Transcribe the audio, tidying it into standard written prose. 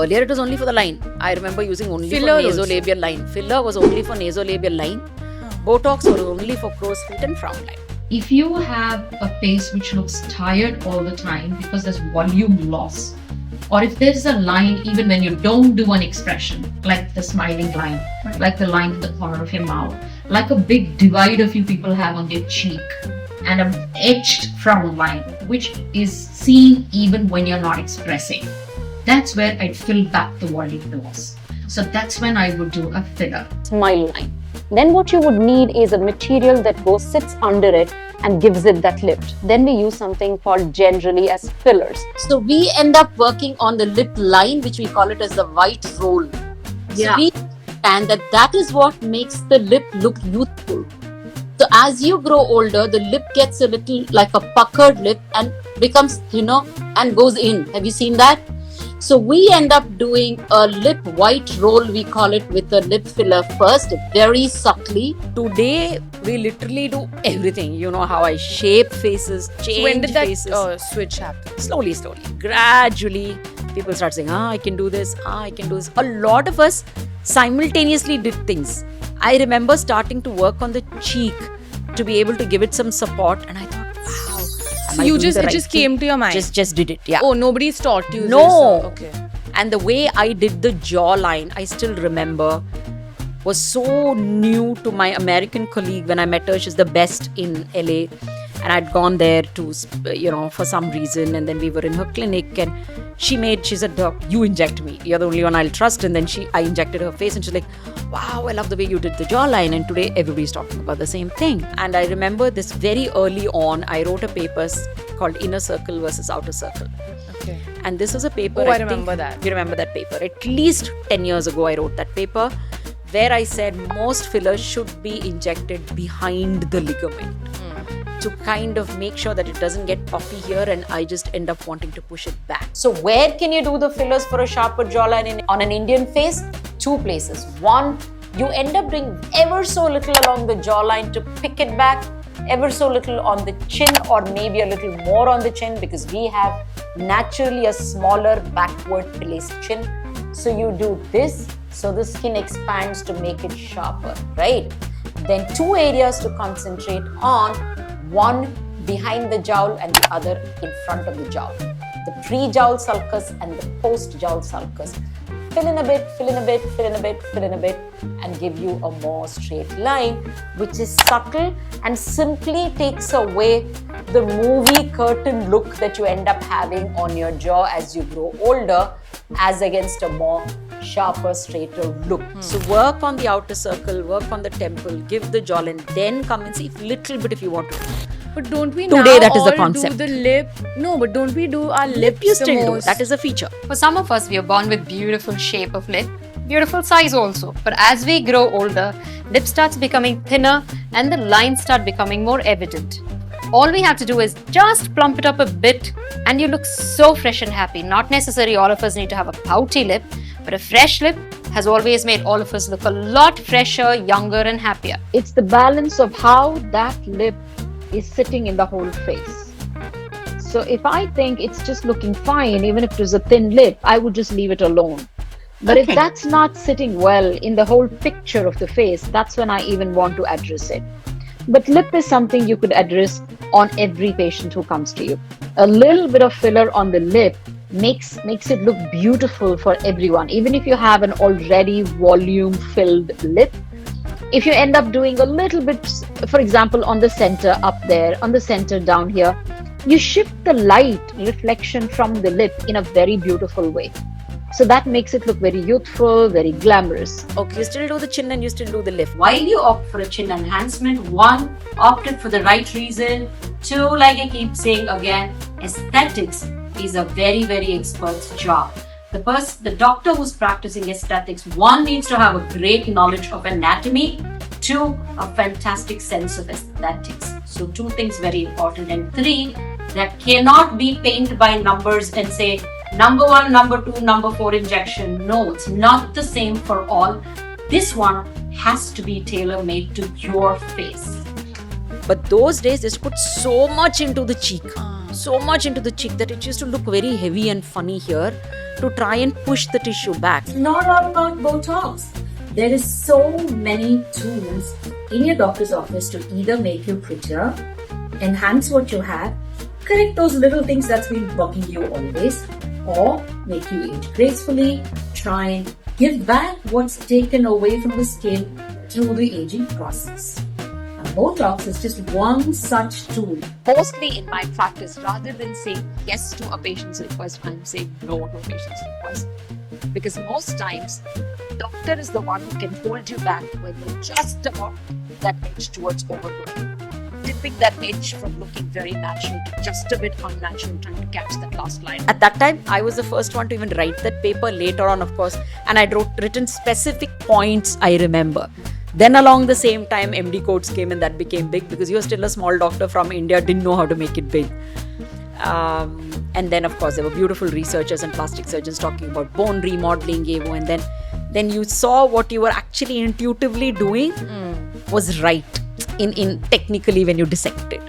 earlier it was only for the line. I remember using only Filler for nasolabial line. Filler was only for nasolabial line. Botox was only for crow's feet and frown line. If you have a face which looks tired all the time because there's volume loss, or if there's a line even when you don't do an expression, like the smiling line, like the line in the corner of your mouth, like a big divide a few people have on their cheek, and an etched frown line, which is seen even when you're not expressing, that's where I'd fill back the volume loss. So that's when I would do a filler. Smile line. Then what you would need is a material that sits under it and gives it that lift. Then we use something called generally as fillers. So we end up working on the lip line, which we call it as the white roll. So we understand that is what makes the lip look youthful. So as you grow older, the lip gets a little like a puckered lip and becomes thinner and goes in. Have you seen that? So we end up doing a lip white roll, we call it, with a lip filler first, very subtly. Today, we literally do everything. You know how I shape faces, change When did that faces. switch happen? Slowly, gradually, people start saying, I can do this, I can do this. A lot of us simultaneously did things. I remember starting to work on the cheek to be able to give it some support, and I thought, wow. So it just came to your mind? Just did it, yeah. Oh, nobody's taught you this? No. Okay. And the way I did the jawline, I still remember, was so new to my American colleague when I met her. She's the best in LA. And I'd gone there to, for some reason. And then we were in her clinic and she said, Doc, you inject me. You're the only one I'll trust. And then I injected her face and she's like, wow, I love the way you did the jawline. And today everybody's talking about the same thing. And I remember this very early on, I wrote a paper called Inner Circle versus Outer Circle. Okay. And this was a paper. I remember that. You remember that paper? At least 10 years ago, I wrote that paper where I said most fillers should be injected behind the ligament to kind of make sure that it doesn't get puffy here and I just end up wanting to push it back. So where can you do the fillers for a sharper jawline on an Indian face? Two places. One, you end up doing ever so little along the jawline to pick it back, ever so little on the chin or maybe a little more on the chin because we have naturally a smaller backward placed chin. So you do this so the skin expands to make it sharper, right? Then two areas to concentrate on, one behind the jowl and the other in front of the jowl. The pre-jowl sulcus and the post-jowl sulcus. Fill in a bit, fill in a bit, fill in a bit, fill in a bit, and give you a more straight line, which is subtle and simply takes away the movie curtain look that you end up having on your jaw as you grow older, as against a more sharper, straighter look. So work on the outer circle, work on the temple, give the jawline, then come and see little bit if you want to. But don't we Today, now that is the all concept. do the lip? No, but don't we do our lips You still the do. most? That is a feature. For some of us, we are born with beautiful shape of lip, beautiful size also. But as we grow older, lip starts becoming thinner and the lines start becoming more evident. All we have to do is just plump it up a bit and you look so fresh and happy. Not necessarily all of us need to have a pouty lip, but a fresh lip has always made all of us look a lot fresher, younger and happier. It's the balance of how that lip is sitting in the whole face. So if I think it's just looking fine, even if it was a thin lip, I would just leave it alone. But if that's not sitting well in the whole picture of the face, that's when I even want to address it. But lip is something you could address on every patient who comes to you. A little bit of filler on the lip makes it look beautiful for everyone. Even if you have an already volume-filled lip, if you end up doing a little bit, for example, on the center up there, on the center down here, you shift the light reflection from the lip in a very beautiful way. So that makes it look very youthful, very glamorous. Okay, you still do the chin and you still do the lift. While you opt for a chin enhancement, one, opt it for the right reason. Two, like I keep saying again, aesthetics is a very, very expert's job. The doctor who's practicing aesthetics, one, needs to have a great knowledge of anatomy. Two, a fantastic sense of aesthetics. So two things very important. And three, that cannot be painted by numbers and say, number 1, number 2, number 4 injection. No, it's not the same for all. This one has to be tailor-made to your face. But those days, they put so much into the cheek. So much into the cheek that it used to look very heavy and funny here to try and push the tissue back. It's not all about Botox. There is so many tools in your doctor's office to either make you prettier, enhance what you have, correct those little things that's been bugging you always, or make you age gracefully, try and give back what's taken away from the skin through the aging process. And Botox is just one such tool. Mostly in my practice, rather than saying yes to a patient's request, I'm saying no to a patient's request. Because most times, doctor is the one who can hold you back when you're just about that edge towards overgrowth. Tipping that edge from looking very natural to just a bit unnatural, trying to catch that last line. At that time, I was the first one to even write that paper. Later on, of course, and I'd written specific points I remember. Then along the same time, MD codes came and that became big because you were still a small doctor from India, didn't know how to make it big. And then, of course, there were beautiful researchers and plastic surgeons talking about bone remodeling, and then you saw what you were actually intuitively doing was right in technically when you dissect it.